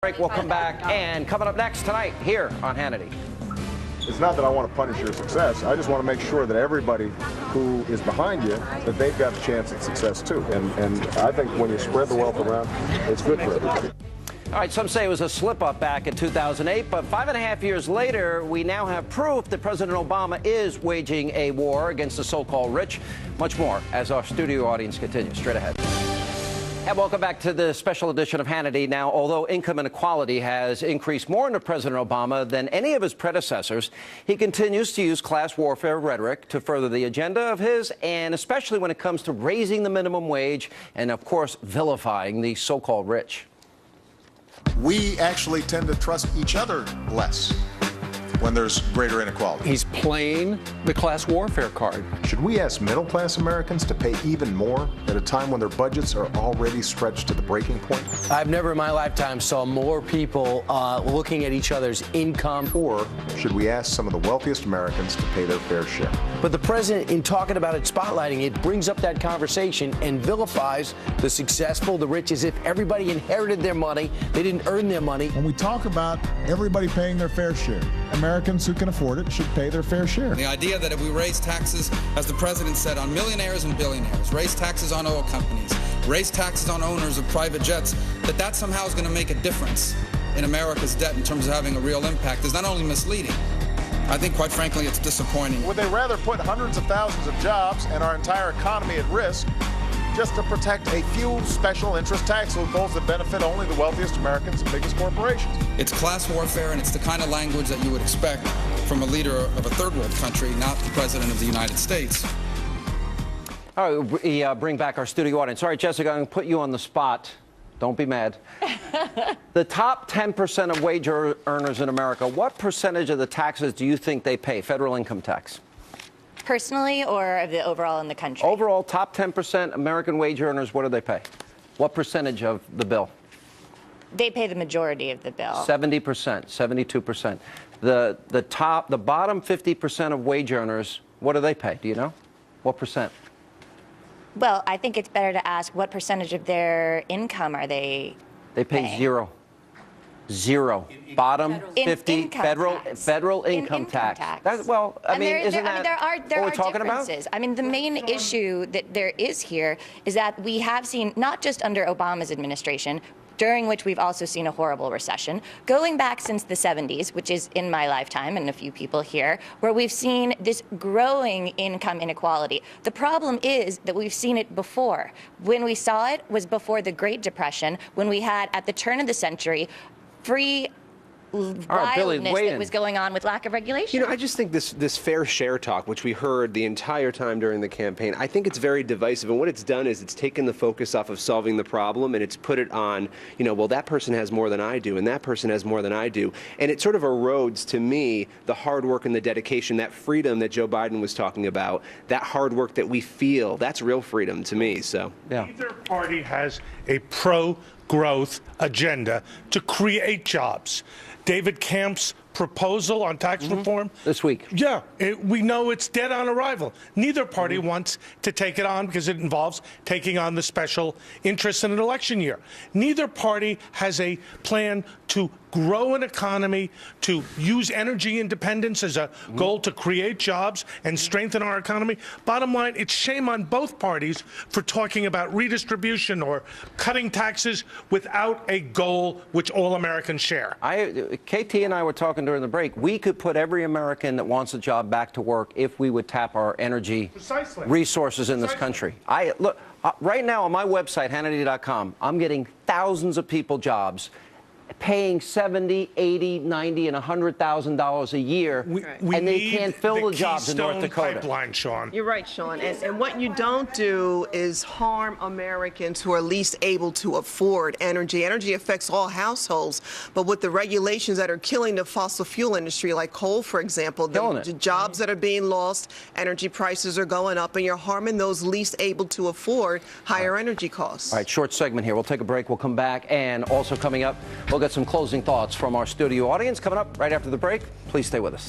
Break. We'll come back, and coming up next tonight here on Hannity. It's not that I want to punish your success. I just want to make sure that everybody who is behind you, that they've got a chance at success too. And I think when you spread the wealth around, it's good for everybody. All right, some say it was a slip-up back in 2008, but 5.5 years later, we now have proof that President Obama is waging a war against the so-called rich. Much more as our studio audience continues. Straight ahead. And welcome back to the special edition of Hannity. Now, although income inequality has increased more under President Obama than any of his predecessors, he continues to use class warfare rhetoric to further the agenda of his, and especially when it comes to raising the minimum wage and, of course, vilifying the so-called rich. We actually tend to trust each other less when there's greater inequality. He's playing the class warfare card. Should we ask middle-class Americans to pay even more at a time when their budgets are already stretched to the breaking point? I've never in my lifetime saw more people looking at each other's income. Or should we ask some of the wealthiest Americans to pay their fair share? But the president, in talking about it, spotlighting it, brings up that conversation and vilifies the successful, the rich, as if everybody inherited their money. They didn't earn their money. When we talk about everybody paying their fair share, Americans who can afford it should pay their fair share. The idea that if we raise taxes, as the president said, on millionaires and billionaires, raise taxes on oil companies, raise taxes on owners of private jets, that somehow is going to make a difference in America's debt in terms of having a real impact is not only misleading, I think, quite frankly, it's disappointing. Would they rather put hundreds of thousands of jobs and our entire economy at risk just to protect a few special interest tax loopholes that benefit only the wealthiest Americans and biggest corporations? It's class warfare, and it's the kind of language that you would expect from a leader of a third world country, not the president of the United States. All right, we bring back our studio audience. All right, Jessica, I'm going to put you on the spot. Don't be mad. The top 10% of wage earners in America, what percentage of the taxes do you think they pay, federal income tax? Personally, or of the overall in the country? Overall, top 10% American wage earners, what do they pay? What percentage of the bill? They pay the majority of the bill. 70%, 72%. The bottom 50% of wage earners, what do they pay? Do you know? What percent? Well, I think it's better to ask what percentage of their income are they They pay paying? Zero. Bottom 50 federal income tax. Well, I mean, isn't that there what are we're talking about? differences. I mean, the main issue that there is here is that we have seen, not just under Obama's administration, during which we've also seen a horrible recession, going back since the 70s, which is in my lifetime and a few people here, where we've seen this growing income inequality. The problem is that we've seen it before. When we saw it was before the Great Depression, when we had, at the turn of the century, free wildness that was going on with lack of regulation. You know, I just think this fair share talk, which we heard the entire time during the campaign, I think it's very divisive. And what it's done is it's taken the focus off of solving the problem and it's put it on, you know, well, that person has more than I do and that person has more than I do. And it sort of erodes, to me, the hard work and the dedication, that freedom that Joe Biden was talking about, that hard work that we feel, that's real freedom to me. So, yeah. Neither party has a pro-growth agenda to create jobs. David Camp's proposal on tax reform this week. Yeah, we know it's dead on arrival. Neither party wants to take it on because it involves taking on the special interests in an election year. Neither party has a plan to grow an economy, to use energy independence as a goal to create jobs and strengthen our economy. Bottom line, it's shame on both parties for talking about redistribution or cutting taxes without a goal which all Americans share. KT and I were talking during the break. We could put every American that wants a job back to work if we would tap our energy resources in this country. Look, right now on my website, Hannity.com, I'm getting thousands of people jobs paying $70, $80, $90, and $100,000 a year, and they can't fill the jobs in North Dakota. Pipeline, Sean. You're right, Sean. And what you don't do is harm Americans who are least able to afford energy. Energy affects all households, but with the regulations that are killing the fossil fuel industry, like coal, for example, the jobs that are being lost, energy prices are going up, and you're harming those least able to afford higher energy costs. All right, short segment here. We'll take a break. We'll come back, and also coming up, we'll get some closing thoughts from our studio audience coming up right after the break. Please stay with us.